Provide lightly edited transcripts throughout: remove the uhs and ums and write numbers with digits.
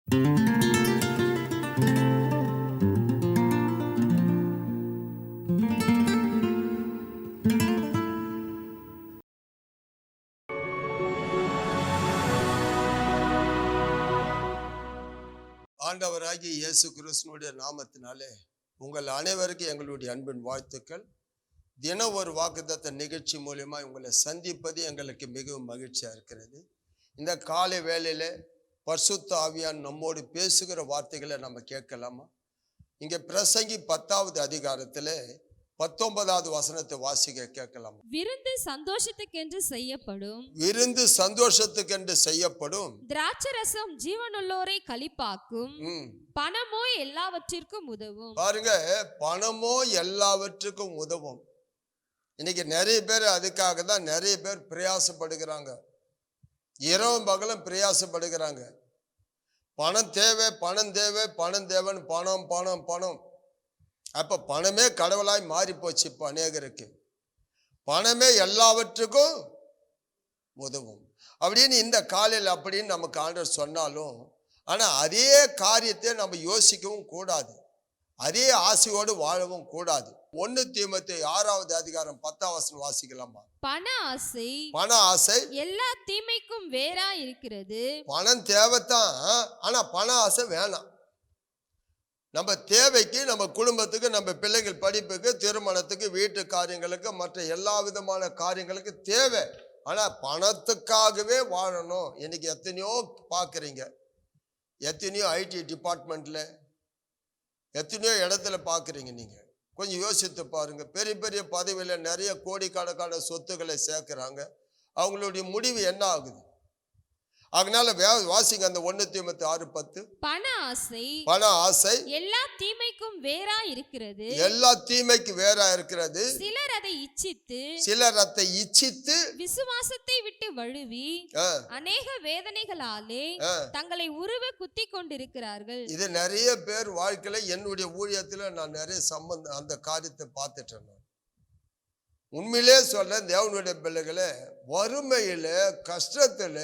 ஆண்டவராகிய இயேசு கிறிஸ்துவினுடைய நாமத்தினாலே உங்கள் அனைவருக்கும் எங்களுடைய அன்பின் வாழ்த்துக்கள். தினம் ஒரு வாக்குத்தத்த நிகழ்ச்சி மூலமா உங்களை சந்திப்பது எங்களுக்கு மிகவும் மகிழ்ச்சியா இருக்கிறது. இந்த காலை வேளையில பரிசுத்த ஆவியான் நம்மோடு பேசுகிற வார்த்தைகளை நம்ம கேட்கலாமா? இங்க பிரசங்கி 10வது அதிகாரத்துல 19வது வசனத்தை வாசிக்க கேட்கலாமா? விருந்து சந்தோஷத்துக்கென்று செய்யப்படும், விருந்து சந்தோஷத்துக்கென்று செய்யப்படும், திராட்சரசம் ஜீவனுள்ளோரை களிப்பாக்கும், பணமோ எல்லாவற்றிற்கும் உதவும். பாருங்க, பணமோ எல்லாவற்றுக்கும் உதவும். இன்னைக்கு நிறைய பேர் அதுக்காக தான் நிறைய பேர் பிரயாசப்படுகிறாங்க, இரவும் பகலும் பிரயாசப்படுகிறாங்க. பணம் தேவை, பணம் தேவை, பணம் தேவைன்னு பணம் பணம் பணம். அப்ப பணமே கடவுளாய் மாறி போச்சு. இப்போ அநேகருக்கு பணமே எல்லாவற்றுக்கும் உதவும் அப்படின்னு இந்த காலையில் அப்படின்னு நமக்கு ஆண்டவர் சொன்னாலும், ஆனா அதே காரியத்தை நம்ம யோசிக்கவும் கூடாது, அதே ஆசையோடு வாழவும் கூடாது. 1 தீமோத்தேயு 6வது அதிகாரம் 10வது வசனம் வாசிக்கலாமா? பண ஆசை, பண ஆசை எல்லா தீமைக்கும் வேறா இருக்கிறது. பணம் தேவைத்தான், ஆனா பண ஆசை வேணாம். நம்ம தேவைக்கு, நம்ம குடும்பத்துக்கு, நம்ம பிள்ளைகள் படிப்புக்கு, திருமணத்துக்கு, வீட்டு காரியங்களுக்கு, மற்ற எல்லா விதமான காரியங்களுக்கு தேவை. ஆனா பணத்துக்காகவே வாழணும். இன்னைக்கு எத்தனையோ பார்க்குறீங்க, எத்தனையோ ஐடி டிபார்ட்மெண்ட்ல எத்தனையோ இடத்துல பார்க்குறீங்க. நீங்க கொஞ்சம் யோசித்து பாருங்க. பெரிய பெரிய பதவியில் நிறைய கோடிக்கணக்கான சொத்துக்களை சேர்க்கிறாங்க. அவங்களுடைய முடிவு என்ன ஆகுது? அதனால வாசிங்க அந்த 1 தீமோத்தேயு 6:10. பண ஆசை, பண ஆசை எல்லா தீமைக்கும் வேறா இருக்கிறது, எல்லா தீமைக்கு வேறா இருக்கிறது. சிலர் அதை இச்சித்து விசுவாசத்தை விட்டு வழுவி அநேக வேதனைகளாலே தங்களை உருவ குத்தி கொண்டிருக்கிறார்கள். இது நிறைய பேர் வாழ்க்கையில, என்னுடைய ஊழியத்துல நான் நிறைய அந்த காரியத்தை பார்த்துட்டேன். உண்மையிலே சொல்ல, தேவனுடைய பிள்ளைகளை வறுமையில, கஷ்டத்துல,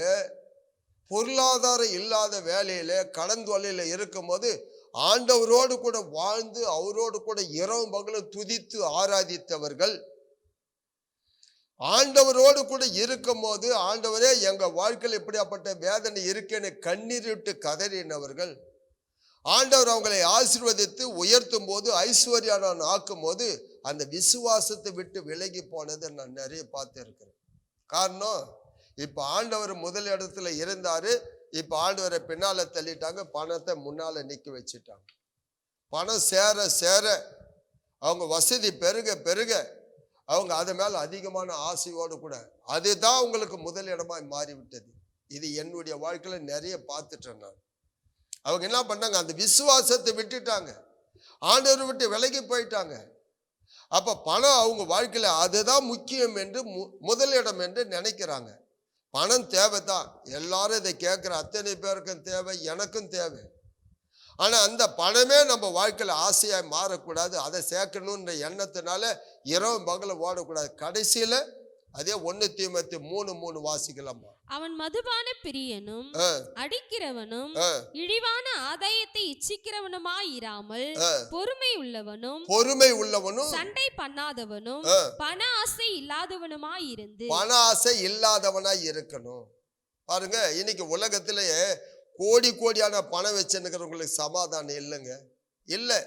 பொருளாதாரம் இல்லாத வேலையில, கடன் தொல்லையில இருக்கும் போது ஆண்டவரோடு கூட வாழ்ந்து அவரோடு கூட இரவும் பகலும் துதித்து ஆராதித்தவர்கள், ஆண்டவரோடு கூட இருக்கும் போது ஆண்டவரே எங்க வாழ்க்கையில் இப்படியாப்பட்ட வேதனை இருக்குன்னு கண்ணீரிட்டு கதறினவர்கள், ஆண்டவர் அவங்களை ஆசீர்வதித்து உயர்த்தும் போது, ஐஸ்வர்யான் ஆக்கும் போது அந்த விசுவாசத்தை விட்டு விலகி போனதை நான் நிறைய பார்த்து இருக்கிறேன். காரணம், இப்ப ஆண்டவர் முதல் இடத்துல இருந்தாரு, இப்ப ஆண்டவரை பின்னால தள்ளிட்டாங்க, பணத்தை முன்னால நிக்க வச்சுட்டாங்க. பணம் சேர சேர, அவங்க வசதி பெருக பெருக, அவங்க அது மேல அதிகமான ஆசையோடு கூட அதுதான் உங்களுக்கு முதல் இடமாய் மாறிவிட்டது. இது என்னுடைய வாழ்க்கையில நிறைய பார்த்துட்டேன் நான். அவங்க என்ன பண்ணாங்க, அந்த விசுவாசத்தை விட்டுட்டாங்க, ஆண்டவரை விட்டு விலகி போயிட்டாங்க. அப்ப பணம் அவங்க வாழ்க்கையில அதுதான் முக்கியம் என்று, முதலிடம் என்று நினைக்கிறாங்க. பணம் தேவைதான், எல்லாரும் இதை கேட்குற அத்தனை பேருக்கும் தேவை, எனக்கும் தேவை. ஆனா அந்த பணமே நம்ம வாழ்க்கையில ஆசையாய் மாறக்கூடாது. அதை சேர்க்கணுன்ற எண்ணத்தினால இரவு பகல ஓடக்கூடாது. கடைசியில அதே 1 தீமோத்தேயு 3:3 வாசிக்கலாமா? அவன் மதுபான பிரியனும் அடிக்கிறவனும் இழிவான ஆதாயத்தை இச்சிக்கிறவனுமாயிராமல் பொறுமை உள்ளவனும் சண்டை பண்ணாதவனும் பண ஆசை இல்லாதவனுமாயிருந்து. பண ஆசை இல்லாதவனாய் இருக்கணும். பாருங்க, இன்னைக்கு உலகத்திலேயே கோடி கோடியான பணம் வச்சுருக்கிறவங்களுக்கு சமாதானம் இல்லைங்க, இல்லை,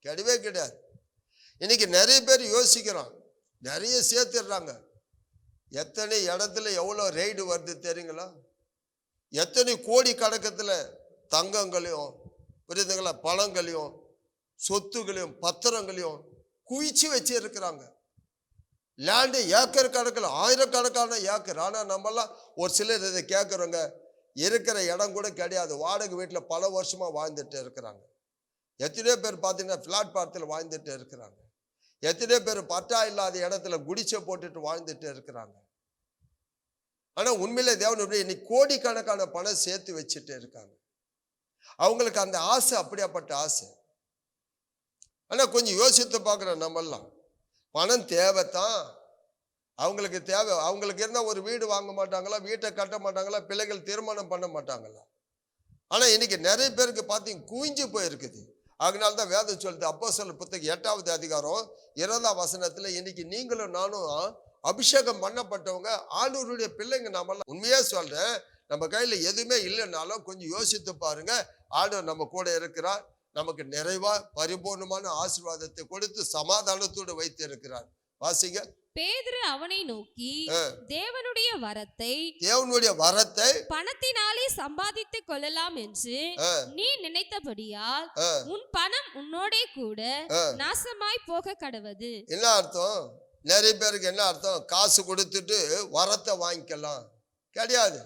கிடையவே கிடையாது. இன்னைக்கு நிறைய பேர் யோசிக்கிறான், நிறைய சேர்த்துடுறாங்க. எத்தனை இடத்துல எவ்வளோ ரெய்டு வருது தெரியுங்களா? எத்தனை கோடி கணக்கத்தில் தங்கங்களையும், புரியுதுங்களா, பழங்களையும், சொத்துகளையும், பத்திரங்களையும் குவிச்சு வச்சு இருக்கிறாங்க. லேண்டு ஏக்கர் கணக்கில், ஆயிரக்கணக்கான ஏக்கர். ஆனால் நம்மெல்லாம் ஒரு சிலர் இதை கேட்குறோங்க, இருக்கிற இடம் கூட கிடையாது, வாடகை வீட்டில் பல வருஷமா வாழ்ந்துட்டு இருக்கிறாங்க. எத்தனையோ பேர் பார்த்தீங்கன்னா ஃப்ளாட் பாரத்தில் வாழ்ந்துட்டு இருக்கிறாங்க. எத்தனையோ பேர் பட்டா இல்லாத இடத்துல குடிச்சை போட்டுட்டு வாழ்ந்துட்டு இருக்கிறாங்க. ஆனா உண்மையிலே தேவனுடைய இன்னைக்கு கோடிக்கணக்கான பணம் சேர்த்து வச்சுட்டு இருக்காங்க. அவங்களுக்கு அந்த ஆசை அப்படியாப்பட்ட ஆசை. ஆனா கொஞ்சம் யோசித்து பார்க்குறோம், நம்மெல்லாம் பணம் தேவைத்தான், அவங்களுக்கு தேவை. அவங்களுக்கு இருந்தால் ஒரு வீடு வாங்க மாட்டாங்களா, வீட்டை கட்ட மாட்டாங்களா, பிள்ளைகள் திருமணம் பண்ண மாட்டாங்களா? ஆனா இன்னைக்கு நிறைய பேருக்கு பார்த்தீங்க குவிஞ்சு போயிருக்குது. அதனால்தான் வேதம் சொல்லுது, அப்போஸ்தலர் புத்தகம் 8வது அதிகாரம் 2ஆம் வசனத்துல, இன்னைக்கு நீங்களும் நானும் அபிஷேகம் பண்ணப்பட்டவங்க, ஆண்டவருடைய பிள்ளைங்க. நாமெல்லாம் உண்மையா சொல்றேன், நம்ம கையில எதுவுமே இல்லைன்னாலும் கொஞ்சம் யோசித்து பாருங்க. ஆண்டவர் நம்ம கூட இருக்கிறார், நமக்கு நிறைவா பரிபூர்ணமான ஆசீர்வாதத்தை கொடுத்து சமாதானத்தோடு வைத்து இருக்கிறார். வாசிங்க. பேதுரு அவனை நோக்கி, தேவனுடைய வரத்தை பணத்தினாலே சம்பாதித்துக் கொள்ளலாம் என்று நீ நினைத்தபடியால் உன் பணம் உன்னோடே கூட நாசமாய் போக கடவது. என்ன அர்த்தம்? நிறைய பேருக்கு என்ன அர்த்தம்? காசு கொடுத்துட்டு வரத்தை வாங்கிக்கலாம் கிடையாது.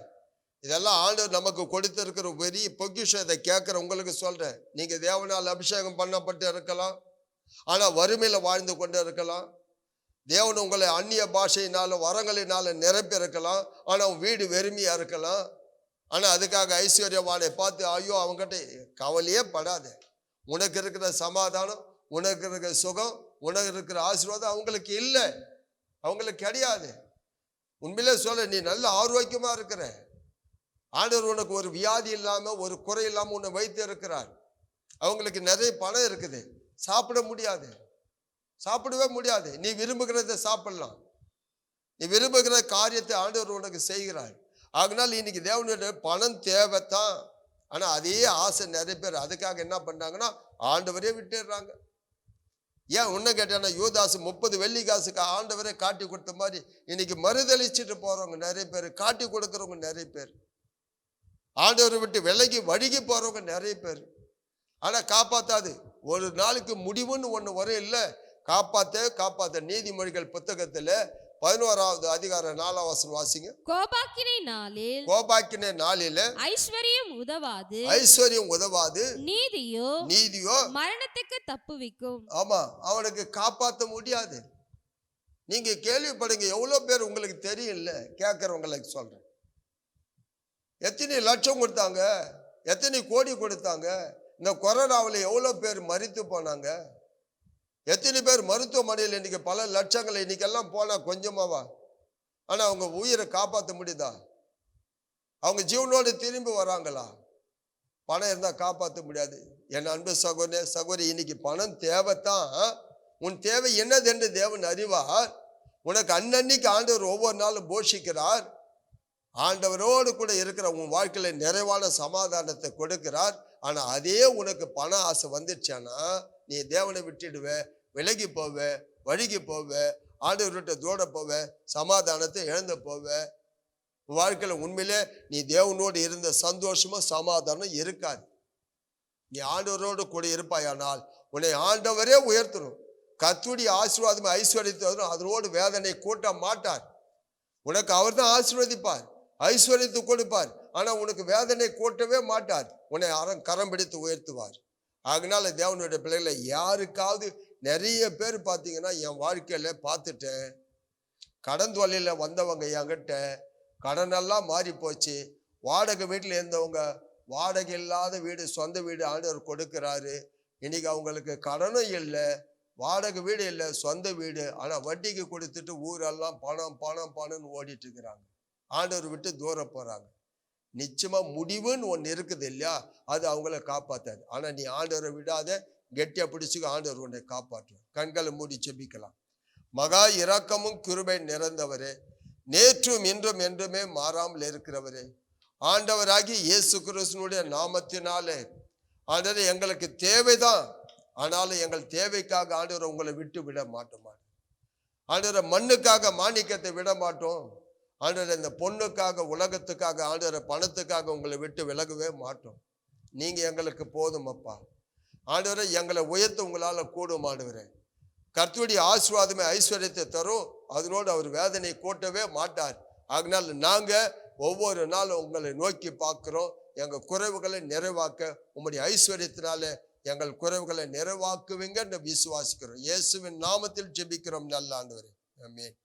இதெல்லாம் ஆண்டவர் நமக்கு கொடுத்திருக்கிற பெரிய பொக்கிஷம். இதை கேட்கிற உங்களுக்கு சொல்றேன், நீங்க தேவனால் அபிஷேகம் பண்ணப்பட்டு இருக்கலாம், ஆனா வறுமையில வாழ்ந்து கொண்டு இருக்கலாம். தேவன் உங்களை அந்நிய பாஷையினால வரங்களினால நிரப்பி இருக்கலாம், ஆனா உன் வீடு வெறுமையா இருக்கலாம். ஆனா அதுக்காக ஐஸ்வர்யவானை பார்த்து ஐயோ அவங்ககிட்ட கவலையே படாத. உனக்கு இருக்கிற சமாதானம், உனக்கு இருக்கிற சுகம், உனக்கு இருக்கிற ஆசீர்வாதம் அவங்களுக்கு இல்லை, அவங்களுக்கு கிடையாது. உண்மையிலே சொல்ல, நீ நல்ல ஆரோக்கியமா இருக்கிற. ஆண்டவர் உனக்கு ஒரு வியாதி இல்லாம ஒரு குறை இல்லாம உன்னை வைத்து இருக்கிறார். அவங்களுக்கு நிறைய பணம் இருக்குது, சாப்பிட முடியாது, சாப்பிடவே முடியாது. நீ விரும்புகிறத சாப்பிடலாம், நீ விரும்புகிற காரியத்தை ஆண்டவர் உனக்கு செய்கிறார். அதனால இன்னைக்கு தேவனுடைய பணம் தேவைத்தான், ஆனா அதே ஆசை நிறைய பேர் அதுக்காக என்ன பண்ணாங்கன்னா ஆண்டவரே விட்டுடுறாங்க. ஏன் ஒண்ணு கேட்டானா, யூதாசு 30 வெள்ளி காசுக்கு ஆண்டவரே காட்டி கொடுத்த மாதிரி இன்னைக்கு மறுதளிச்சுட்டு போறவங்க நிறைய பேர், காட்டி கொடுக்கறவங்க நிறைய பேர், ஆண்டவரை விட்டு விலகி வழுகி போறவங்க நிறைய பேர். ஆனா காப்பாத்தாது. ஒரு நாளுக்கு முடிவுன்னு ஒண்ணு வரும் இல்லை, காப்பாத்த. நீதிமொழிகள் புத்தகத்துல 11வது அதிகாரம் 4ஆம் வசனம் வாசிங்க. கோபாக்கினை நாளில் ஐஸ்வர்யம் உதவாது, நீதியோ மரணத்துக்கு தப்புவிக்கும். ஆமா, அவனுக்கு காப்பாற்ற முடியாது. நீங்க கேள்விப்படுங்க, எவ்வளவு பேர் உங்களுக்கு தெரியல, கேட்கறவங்களுக்கு சொல்றேன். எத்தனை லட்சம் கொடுத்தாங்க, எத்தனை கோடி கொடுத்தாங்க. இந்த கொரோனாவில் எவ்வளவு பேர் மரித்து போனாங்க, எத்தனை பேர் மருத்துவமனையில் இன்னைக்கு பல லட்சங்கள். இன்னைக்கெல்லாம் போனா கொஞ்சமாவா, ஆனா அவங்க உயிரை காப்பாற்ற முடியுதா? அவங்க ஜீவனோடு திரும்பி வராங்களா? பணம் இருந்தா காப்பாற்ற முடியாது. என் அன்பு சகோதரி, இன்னைக்கு பணம் தேவைத்தான். உன் தேவை என்னது என்று தேவன் அறிவார். உனக்கு அன்னன்னைக்கு ஆண்டவர் ஒவ்வொரு நாளும் போஷிக்கிறார். ஆண்டவரோடு கூட இருக்கிற உன் வாழ்க்கையில நிறைவான சமாதானத்தை கொடுக்கிறார். ஆனா அதே உனக்கு பண ஆசை வந்துடுச்சானா நீ தேவனை விட்டுடுவ, விலகி போவ, வழுகி போவ, ஆண்டவர்கிட்ட தூட போவ, சமாதானத்தை இழந்து போவ. உன் வாழ்க்கையில உண்மையிலே நீ தேவனோடு இருந்த சந்தோஷமும் சமாதானம் இருக்காது. நீ ஆண்டவரோடு கூட இருப்பாயானால் உன்னை ஆண்டவரே உயர்த்தணும். கர்த்தருடைய ஆசீர்வாதம் ஐஸ்வர்யத்தை அதனோடு வேதனை கூட்ட மாட்டார். உனக்கு அவர் தான் ஆசீர்வதிப்பார், ஐஸ்வர்யத்தை கொடுப்பார். ஆனா உனக்கு வேதனை கூட்டவே மாட்டார், உன்னை கரம் பிடித்து உயர்த்துவார். அதனால தேவனுடைய பிள்ளைகளை யாருக்காவது, நிறைய பேர் பார்த்தீங்கன்னா என் வாழ்க்கையில பார்த்துட்டேன், கடன் தொழில வந்தவங்க என்கிட்ட கடனெல்லாம் மாறி போச்சு. வாடகை வீட்டில் இருந்தவங்க வாடகை இல்லாத வீடு, சொந்த வீடு ஆண்டவர் கொடுக்கிறாரு. இன்னைக்கு அவங்களுக்கு கடனும் இல்லை, வாடகை வீடு இல்லை, சொந்த வீடு. ஆனால் வட்டிக்கு கொடுத்துட்டு ஊரெல்லாம் பணம்னு ஓடிட்டு இருக்கிறாங்க. ஆண்டவர் விட்டு தூரம் போறாங்க. நிச்சயமா முடிவுன்னு ஒன்று இருக்குது இல்லையா, அது அவங்கள காப்பாற்றாது. ஆனால் நீ ஆண்டவரை விடாத, கெட்டியா பிடிச்சுக்க, ஆண்டவர் உன்னை காப்பாற்றுவார். கண்களை மூடி செபிக்கலாம். மகா இரக்கமும் கிருபை நிறைந்தவரே, நேற்றும் இன்றும் என்றுமே மாறாமல் இருக்கிறவரே, ஆண்டவராகி இயேசு கிறிஸ்துவினுடைய நாமத்தினாலே ஆண்டவரே எங்களுக்கு தேவைதான், ஆனாலும் எங்கள் தேவைக்காக ஆண்டவரை உங்களை விட்டு விட மாட்டோம். ஆண்டவரை மண்ணுக்காக மாணிக்கத்தை விட மாட்டோம். ஆண்டவரை இந்த பொண்ணுக்காக, உலகத்துக்காக, ஆண்டவரை பணத்துக்காக உங்களை விட்டு விலகவே மாட்டோம். நீங்க எங்களுக்கு போதும் அப்பா. ஆண்டவரை எங்களை உயர்த்த உங்களால கூடும். ஆண்டவரே கர்த்தருடைய ஆசீர்வாதமே ஐஸ்வர்யத்தை தரும், அதனோடு அவர் வேதனை கூட்டவே மாட்டார். அதனால நாங்க ஒவ்வொரு நாளும் உங்களை நோக்கி பார்க்கிறோம். எங்கள் குறைவுகளை நிறைவாக்க உங்களுடைய ஐஸ்வர்யத்தினால எங்கள் குறைவுகளை நிறைவாக்குவீங்க என்று விசுவாசிக்கிறோம். இயேசுவின் நாமத்தில் ஜெபிக்கிறோம் நல்ல ஆண்டவரே, ஆமென்.